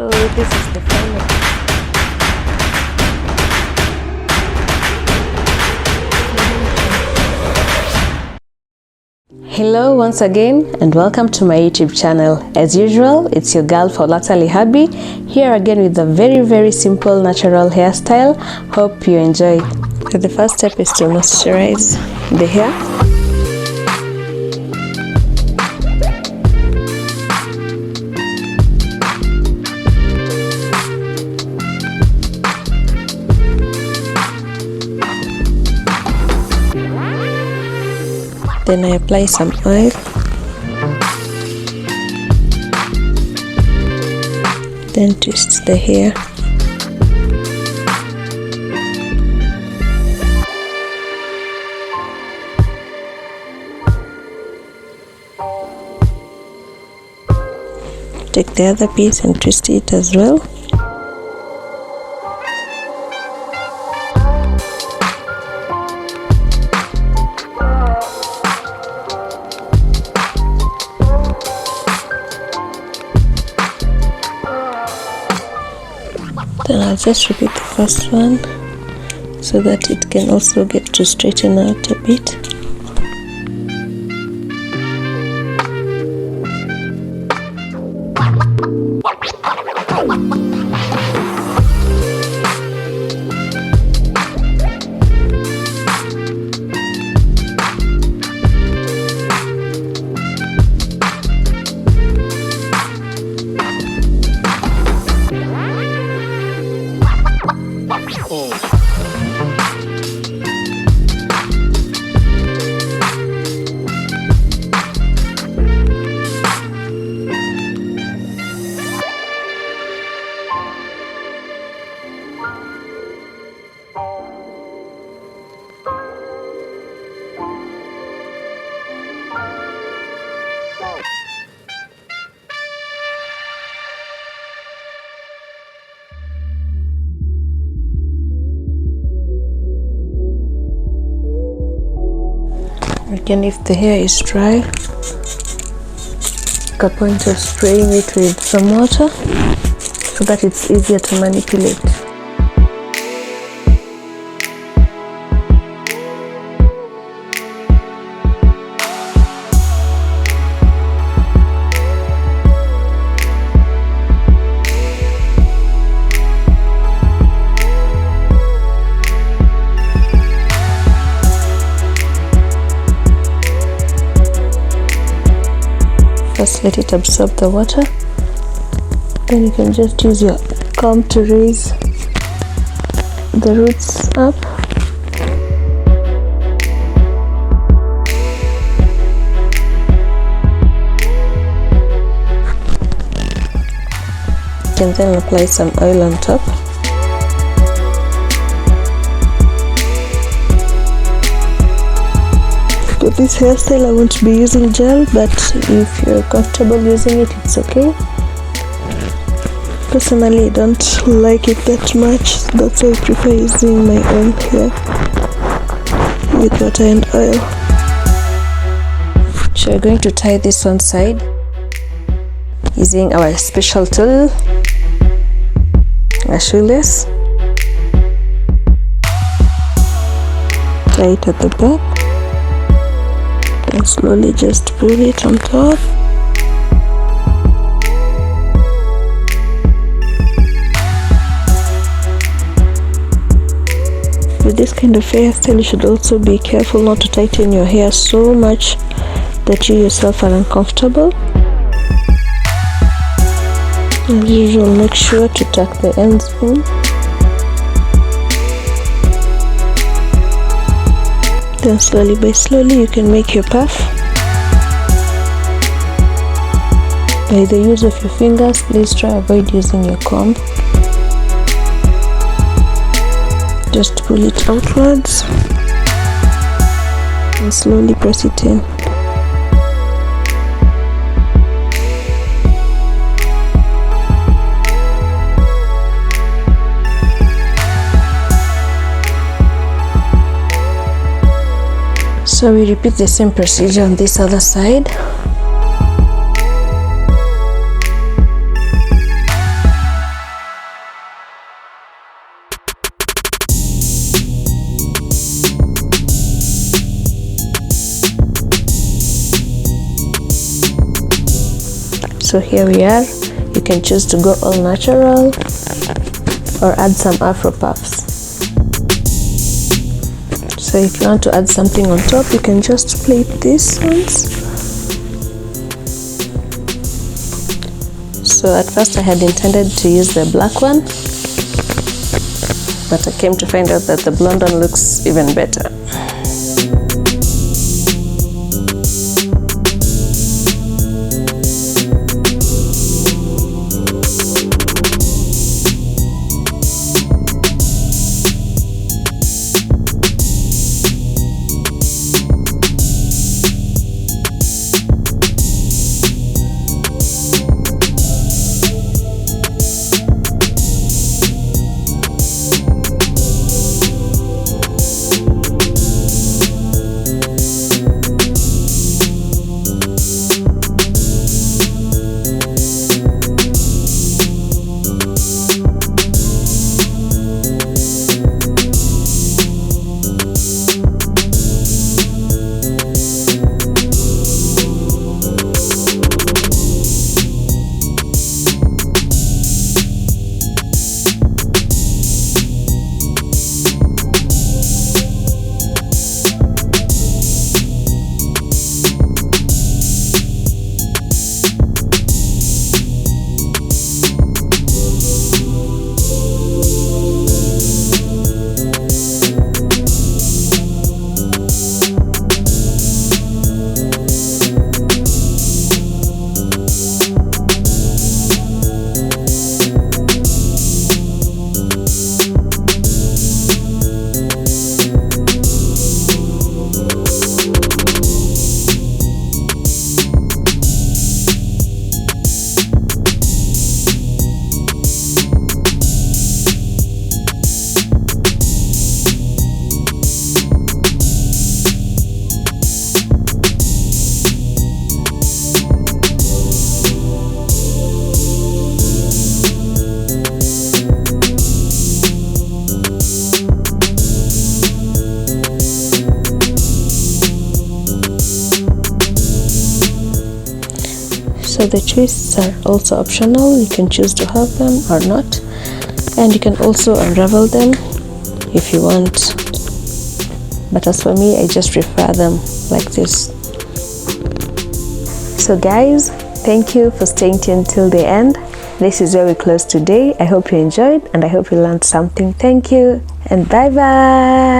So this is the final. Hello once again and welcome to my YouTube channel. As usual, it's your girl Faulata Lihabi here again with a very simple natural hairstyle. Hope you enjoy. So the first step is to moisturize the hair. Then I apply some oil. Then twist the hair. Take the other piece and twist it as well. Then I'll just repeat the first one so that it can also get to straighten out a bit. Again, if the hair is dry, make a point of spraying it with some water so that it's easier to manipulate. First let it absorb the water, then you can just use your comb to raise the roots up. You can then apply some oil on top. For this hairstyle I won't be using gel, but if you're comfortable using it, it's okay. Personally, I don't like it that much, that's why I prefer using my own hair with water and oil. So we're going to tie this one side using our special tool, a shoelace. Tie it at the back and slowly just pull it on top. With this kind of hairstyle, you should also be careful not to tighten your hair so much that you yourself are uncomfortable. As usual, make sure to tuck the ends in. Then slowly by slowly you can make your puff. By the use of your fingers, please try avoid using your comb. Just pull it outwards and slowly press it in. So we repeat the same procedure on this other side. So here we are. You can choose to go all natural or add some afro puffs. So if you want to add something on top, you can just plait these ones. So at first I had intended to use the black one, but I came to find out that the blonde one looks even better. So the twists are also optional. You can choose to have them or not, and you can also unravel them if you want, but as for me, I just prefer them like this. So guys, thank you for staying tuned till the end. This is where we close today. I hope you enjoyed and I hope you learned something. Thank you and bye bye.